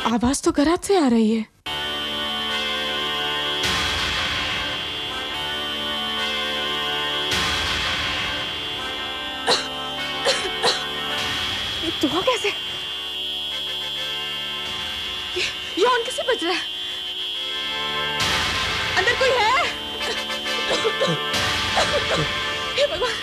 आवाज तो गराज से आ रही है। ये धुआं कैसे? ये ऑन कैसे बज रहा है? अंदर कोई है? हे भगवान!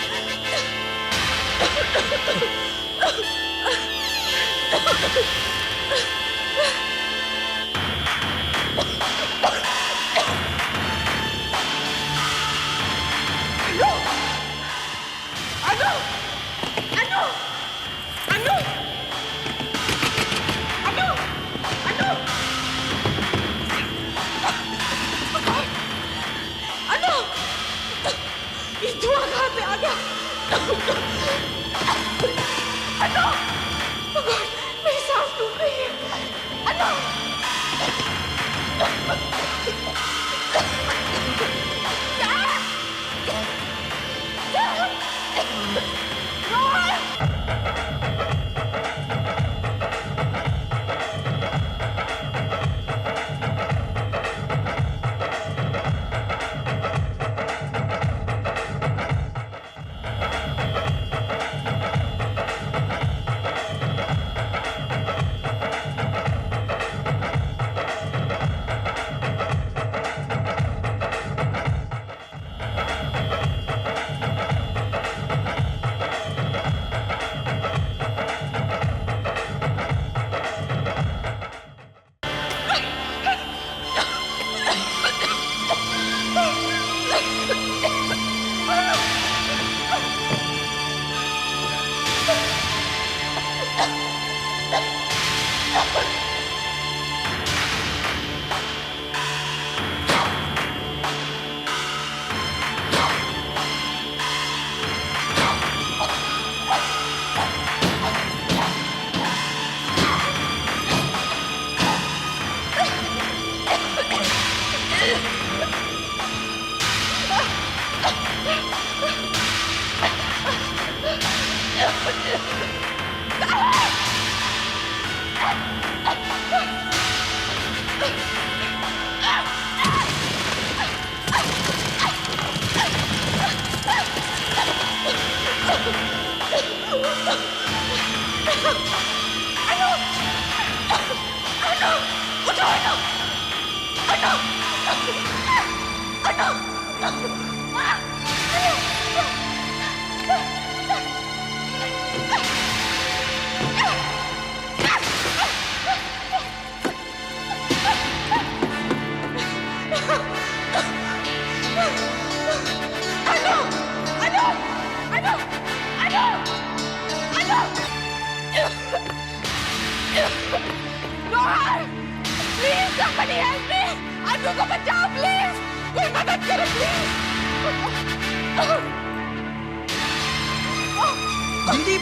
दीदी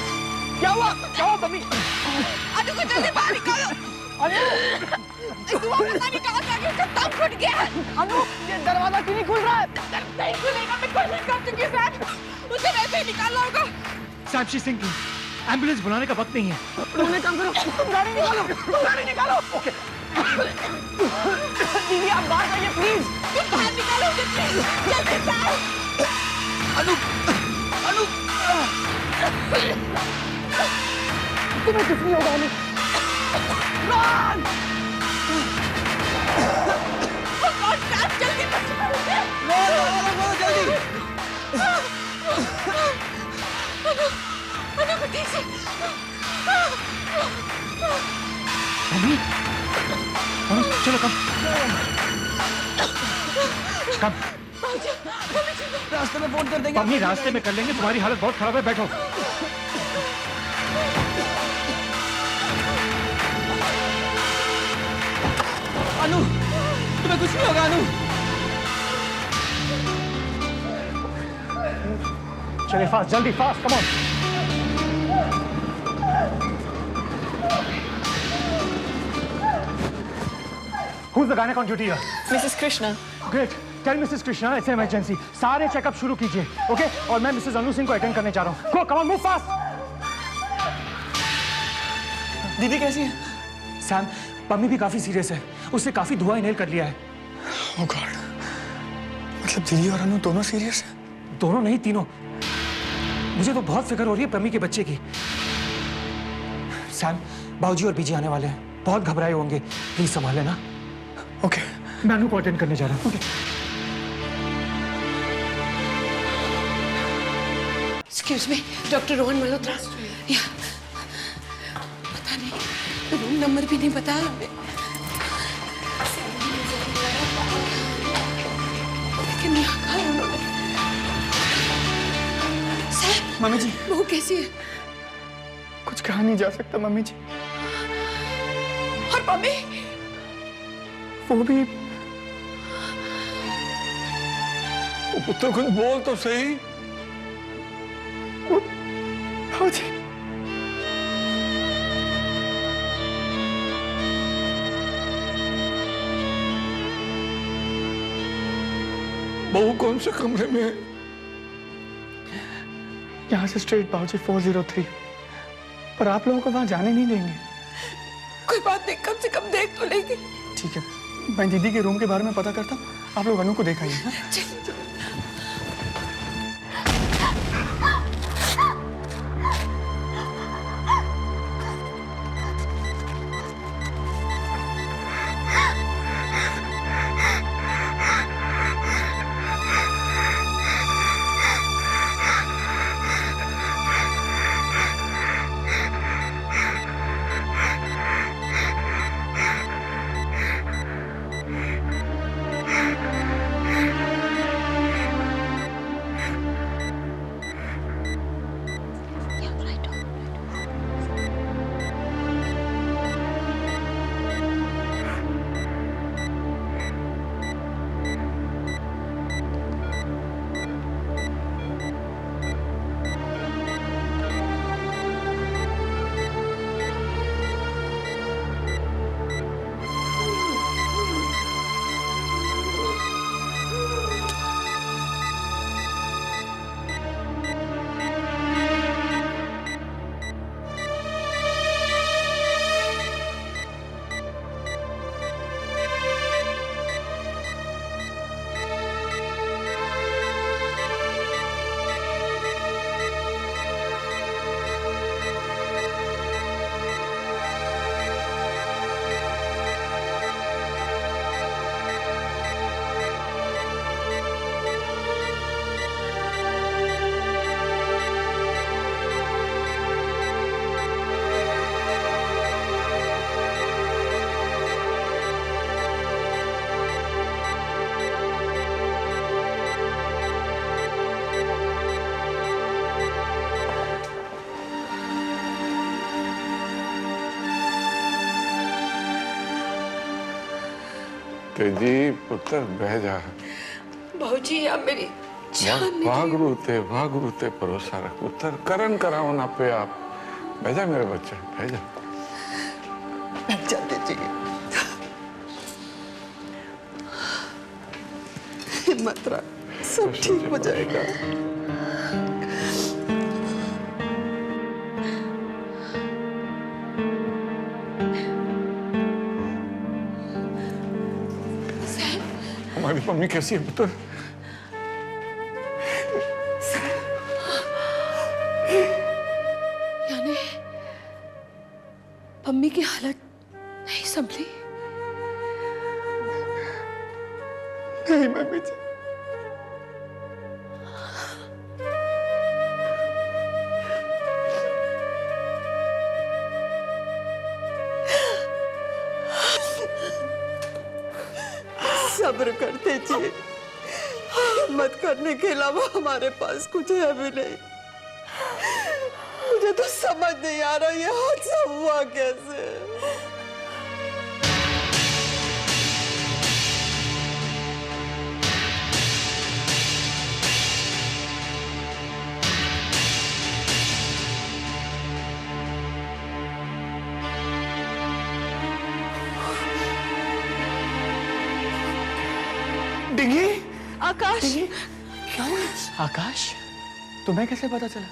क्या हुआ मम्मी? अनु को जल्दी बाहर निकालो। धुआं पता नहीं कहाँ से आ गया, उसका दम घुट गया। अनु ये दरवाजा क्यों नहीं खुल रहा है? नहीं खुलेगा, मैं कोशिश कर चुकी हूँ सर, उसे वैसे ही निकालना होगा। साक्षी सिंह की एम्बुलेंस बुलाने का वक्त नहीं है। तुम एक काम करो, गाड़ी निकालो। ओके। दीदी आप बाहर आइए प्लीज। तुम बाहर निकालो उसे प्लीज, जल्दी जाओ। अनु तुम्हें कुछ नहीं होगा अनु। जल्दी जल्दी अनु को ठीक से मम्मी चलो कम कम रास्ते में फोन कर देंगे। मम्मी रास्ते में कर लेंगे, तुम्हारी हालत बहुत खराब है, बैठो। अनु, तुम्हें कुछ नहीं होगा अनु। चलिए फास्ट, जल्दी fast, come on. Who's the gynaec on duty here? Mrs. Krishna. Great. Tell Mrs. Krishna it's an emergency. सारे चेकअप शुरू कीजिए, ओके? और मैं मिसेस अनु सिंह को अटेंड करने जा रहा हूँ। Go, come on, move fast. दीदी कैसी है? सैम, पम्मी भी काफी सीरियस है। उसने काफी धुआं इनहेल कर लिया है। Oh God. मतलब दीदी और अनु दोनों सीरियस हैं? दोनों नहीं, तीनों। मुझे तो बहुत फिक्र हो रही है पम्मी के बच्चे की। सैम, बाबूजी और बीजी आने वाले हैं। बहुत घबराए होंगे, प्लीज संभाल लेना। ओके। मैं अनु को अटेंड करने जा रहा हूँ। Excuse me, Dr. Rohan Malhotra. Yeah. पता नहीं, रूम नंबर भी नहीं बताया हमें। लेकिन यहाँ कहा उन्होंने। सर, मम्मी जी, वो कैसी है? कुछ कहा नहीं जा सकता मम्मी जी। और मम्मी? वो भी पुत्र कुछ बोल तो सही। जी बहू कौन से कमरे में है? यहाँ से स्ट्रेट बाबूजी 403, पर आप लोगों को वहां जाने नहीं देंगे। कोई बात नहीं, कम से कम देख तो लेंगे। ठीक है, मैं दीदी के रूम के बारे में पता करता हूँ, आप लोग अनु को देखाइए। तेजी पुत्र बह जा। बाबूजी आप मेरी जान भागरूते भरोसा रख पुत्र, करन कराओ ना पे आप। बह जा मेरे बच्चे, बह जा। जाते जी, हिम्मत रख, सब ठीक हो जाएगा। हमारी मम्मी कैसी है पुत्र? यानी मम्मी की हालत नहीं संभली? नहीं मम्मी जी, सब्र करते जी, हिम्मत करने के अलावा हमारे पास कुछ है भी नहीं। मुझे तो समझ नहीं आ रहा ये हादसा हुआ कैसे। डिंगी, आकाश, क्या हुआ? आकाश, तुम्हें कैसे पता चला?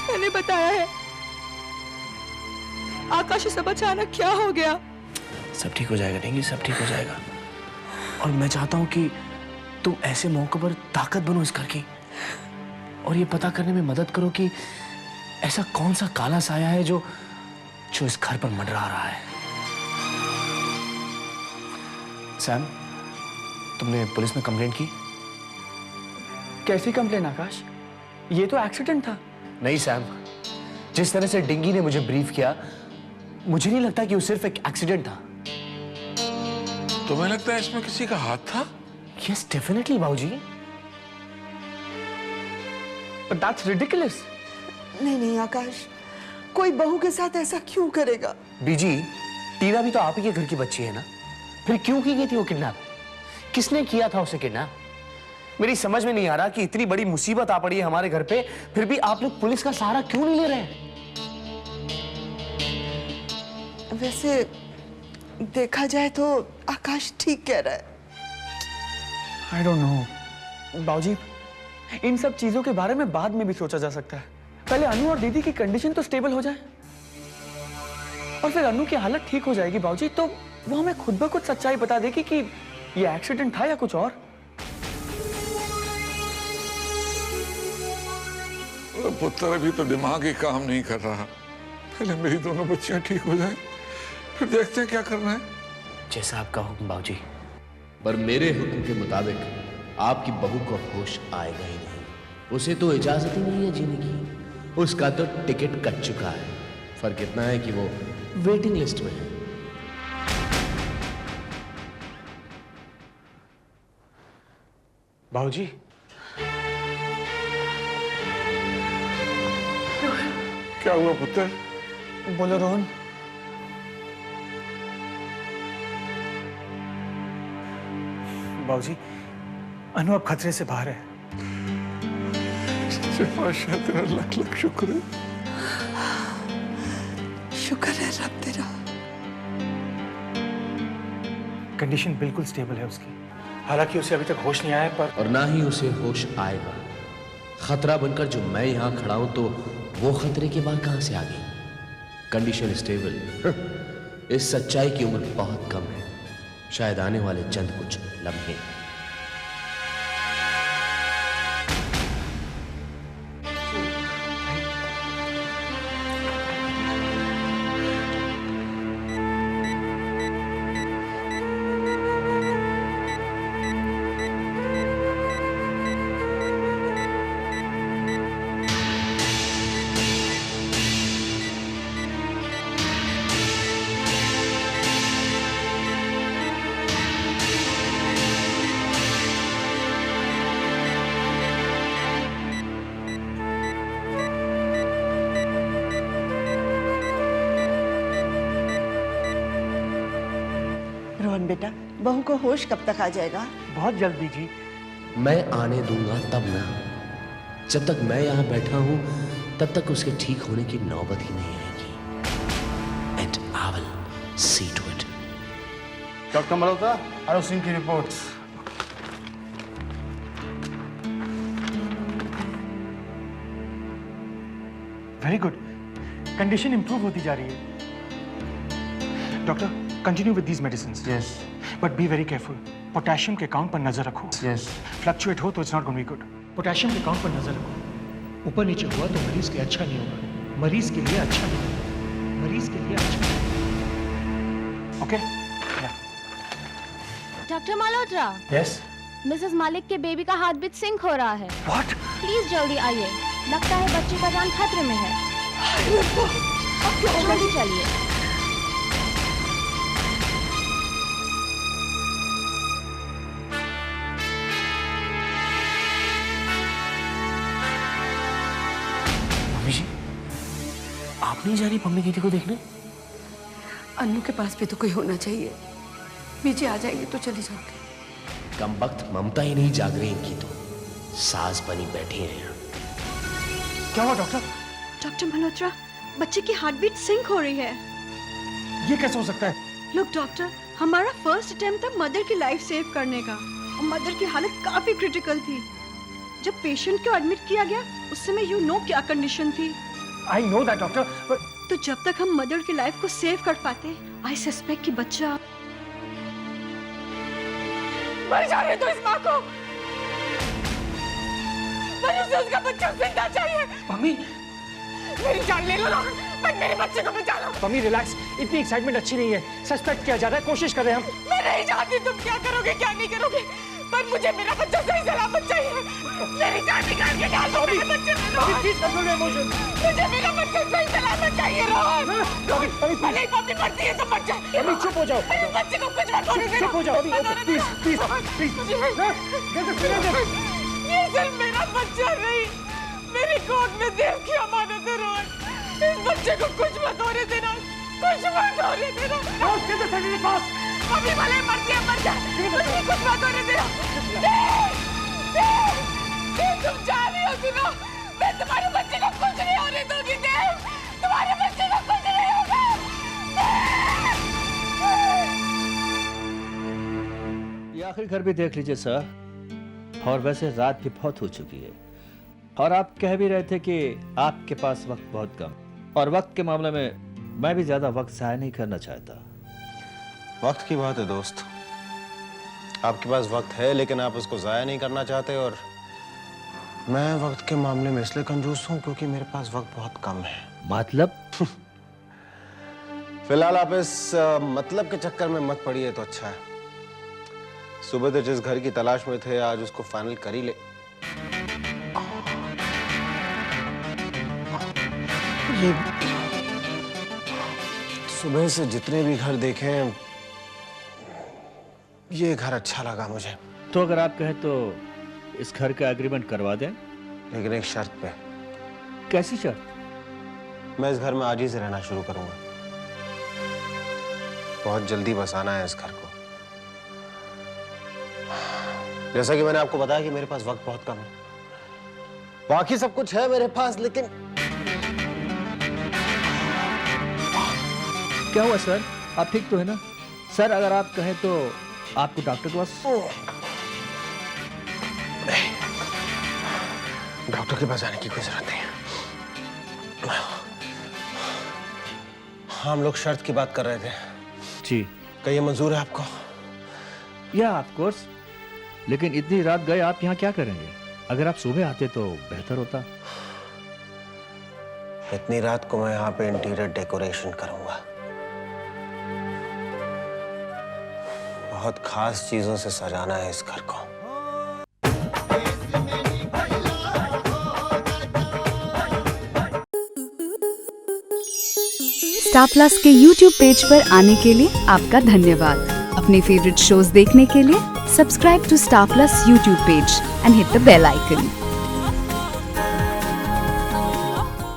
मैंने बताया है। आकाश, ये सब अचानक क्या हो गया? सब ठीक हो जाएगा डिंगी, सब ठीक हो जाएगा। और मैं चाहता हूँ कि तुम ऐसे मौके पर ताकत बनो इस घर की, और ये पता करने में मदद करो कि ऐसा कौन सा काला साया है जो इस घर पर मंडरा रहा है। सैम, तुमने पुलिस में कंप्लेंट की? कैसी कंप्लेन आकाश? ये तो एक्सीडेंट था। नहीं सैम, जिस तरह से डिंगी ने मुझे ब्रीफ किया, मुझे नहीं लगता कि वो सिर्फ एक एक्सीडेंट था। तुम्हें लगता है इसमें किसी का हाथ था? यस डेफिनेटली बाबूजी। But that's ridiculous. नहीं नहीं आकाश, कोई बहू के साथ ऐसा क्यों करेगा? बीजी, टीना भी तो आप ही के घर की बच्ची है ना, फिर क्यों की गई थी वो किडनैप? किसने किया था उसे किडनैप? मेरी समझ में नहीं आ रहा कि इतनी बड़ी मुसीबत आ पड़ी है हमारे घर पे, फिर भी आप लोग पुलिस का सहारा क्यों नहीं ले रहे हैं? वैसे देखा जाए तो आकाश ठीक कह रहा है। I don't know. बाबूजी, इन सब चीजों के बारे में बाद में भी सोचा जा सकता है। पहले अनु और दीदी की कंडीशन तो स्टेबल हो जाए, और फिर अनु की हालत ठीक हो जाएगी बाबूजी, तो वो हमें खुद ब खुद सच्चाई बता देगी कि ये एक्सीडेंट था या कुछ और। पुत्र अभी तो दिमाग ही काम नहीं कर रहा। पहले मेरी दोनों बच्चियां ठीक हो जाएं, फिर देखते हैं क्या करना है। जैसा आपका हुक्म बाबूजी। पर मेरे हुक्म के मुताबिक आपकी बहू को होश आएगा ही नहीं। उसे तो इजाजत ही नहीं है जीने की। उसका तो टिकट कट चुका है। फर्क इतना है कि वो वेटिंग लिस्ट में है। बाबूजी, क्या हुआ पुत्र? बोलो रोहन। बाबूजी, अनु अब खतरे से बाहर है। सच्चे पातशाह तेरा लख लख शुक्र है। शुक्र है रब तेरा। कंडीशन बिल्कुल स्टेबल है उसकी। हालांकि उसे अभी तक होश नहीं आया, पर और ना ही उसे होश आएगा। खतरा बनकर जो मैं यहां खड़ा हूं, तो वो खतरे के बाद कहां से आ गई? Condition stable. इस सच्चाई की उम्र बहुत कम है, शायद आने वाले चंद कुछ लम्हे। रोहन बेटा, बहू को होश कब तक आ जाएगा? बहुत जल्दी जी। मैं आने दूंगा तब ना। जब तक मैं यहां बैठा हूं, तब तक उसके ठीक होने की नौबत ही नहीं आएगी। And I will see to it. Doctor Malhotra, RO Singh की रिपोर्ट। वेरी गुड, कंडीशन इंप्रूव होती जा रही है। Doctor, continue with these medicines. Yes. But be very careful. Potassium के काउंट पर नजर रखो। यस। फ्लक्चुएट हो तो it's not going to be good. Potassium के काउंट पर नजर रखो। ऊपर नीचे हुआ तो मरीज के लिए अच्छा नहीं होगा। मरीज के लिए अच्छा नहीं होगा। मरीज के लिए अच्छा नहीं होगा। Okay? Doctor Malhotra, yes. Mrs मालिक के बेबी का हार्ट बीट सिंक हो रहा है। व्हाट? प्लीज जल्दी आइए, लगता है बच्चे का जान खतरे में है। जल्दी चलिए। नहीं जा रही मम्मी दीदी को देखने? अन्नू के पास भी तो कोई होना चाहिए। बीजे आ जाएंगे तो चली जाऊंगी। कम वक्त ममता ही नहीं जाग रही इनकी तो सास बनी बैठी है यहाँ। क्या हुआ डॉक्टर? डॉक्टर मल्होत्रा, बच्चे की हार्ट बीट सिंक हो रही है। ये कैसे हो सकता है? लुक डॉक्टर, हमारा फर्स्ट अटेम्प्ट था मदर की लाइफ सेव करने का और मदर की हालत काफी क्रिटिकल थी। जब पेशेंट को एडमिट किया गया उस समय यू नो क्या कंडीशन थी। I know that doctor, but तो जब तक हम मदर की लाइफ को सेव कर पाते, आई सस्पेक्ट कि बच्चा मर जाने दो इस माँ को। मुझे उसका बच्चा जिंदा चाहिए। मम्मी, मेरी जान ले लो ना, पर मेरे बच्चे को बचा लो। मम्मी रिलैक्स, इतनी एक्साइटमेंट अच्छी नहीं है। सस्पेक्ट किया जा रहा है, कोशिश कर रहे हैं हम। मैं नहीं जानती तुम क्या करोगे क्या नहीं करोगे, पर मुझे मेरा बच्चा सही सलामत चाहिए। मेरी जान निकाल के डाल दो मेरे बच्चे में। Please control your emotions. मुझे मेरा बच्चा सही सलामत चाहिए रोहन। भले ही मम्मी मरती है तो मर जाए। मम्मी चुप हो जाओ। मेरे बच्चे को कुछ मत होने देना। चुप हो जाओ अभी, प्लीज प्लीज प्लीज। ये सिर्फ मेरा बच्चा नहीं, मेरी गोद में देव की अमानत है रोहन। इस बच्चे को कुछ मत होने देना, कुछ मत होने देना। अभी भले मरती है मर जाए, मुझे कुछ मत होने देना। देव, तुम जा रही हो सुनो, मैं तुम्हारे बच्चे को कुछ नहीं होने दूंगी देव, तुम्हारे बच्चे को कुछ नहीं होगा। ये आखिरी घर भी देख लीजिए सर। और वैसे रात भी बहुत हो चुकी है और आप कह भी रहे थे कि आपके पास वक्त बहुत कम, और वक्त के मामले में मैं भी ज्यादा वक्त जाया नहीं करना चाहता। वक्त की बात है दोस्त, आपके पास वक्त है लेकिन आप उसको जाया नहीं करना चाहते, और मैं वक्त के मामले में इसलिए कंजूस हूं क्योंकि मेरे पास वक्त बहुत कम है। मतलब? फिलहाल आप इस मतलब के चक्कर में मत पड़िए तो अच्छा है। सुबह तो जिस घर की तलाश में थे आज उसको फाइनल कर ही ले। सुबह से जितने भी घर देखे ये घर अच्छा लगा मुझे। तो अगर आप कहें तो इस घर का एग्रीमेंट करवा दें, लेकिन एक शर्त पे। कैसी शर्त? मैं इस घर में आज ही से रहना शुरू करूंगा। बहुत जल्दी बसाना है इस घर को। जैसा कि मैंने आपको बताया कि मेरे पास वक्त बहुत कम है, बाकी सब कुछ है मेरे पास, लेकिन क्या हुआ सर? आप ठीक तो है ना? सर अगर आप कहें तो आपको डॉक्टर के पास। डॉक्टर के पास जाने की कोई जरूरत नहीं है। हम लोग शर्त की बात कर रहे थे जी। क्या ये मंजूर है आपको? या ऑफ कोर्स, लेकिन इतनी रात गए आप यहाँ क्या करेंगे? अगर आप सुबह आते तो बेहतर होता। इतनी रात को मैं यहाँ पे इंटीरियर डेकोरेशन करूंगा। बहुत खास चीजों से सजाना है इस घर को। स्टार प्लस के YouTube पेज पर आने के लिए आपका धन्यवाद। अपने फेवरेट शोज देखने के लिए subscribe to Star Plus YouTube page and hit the bell icon.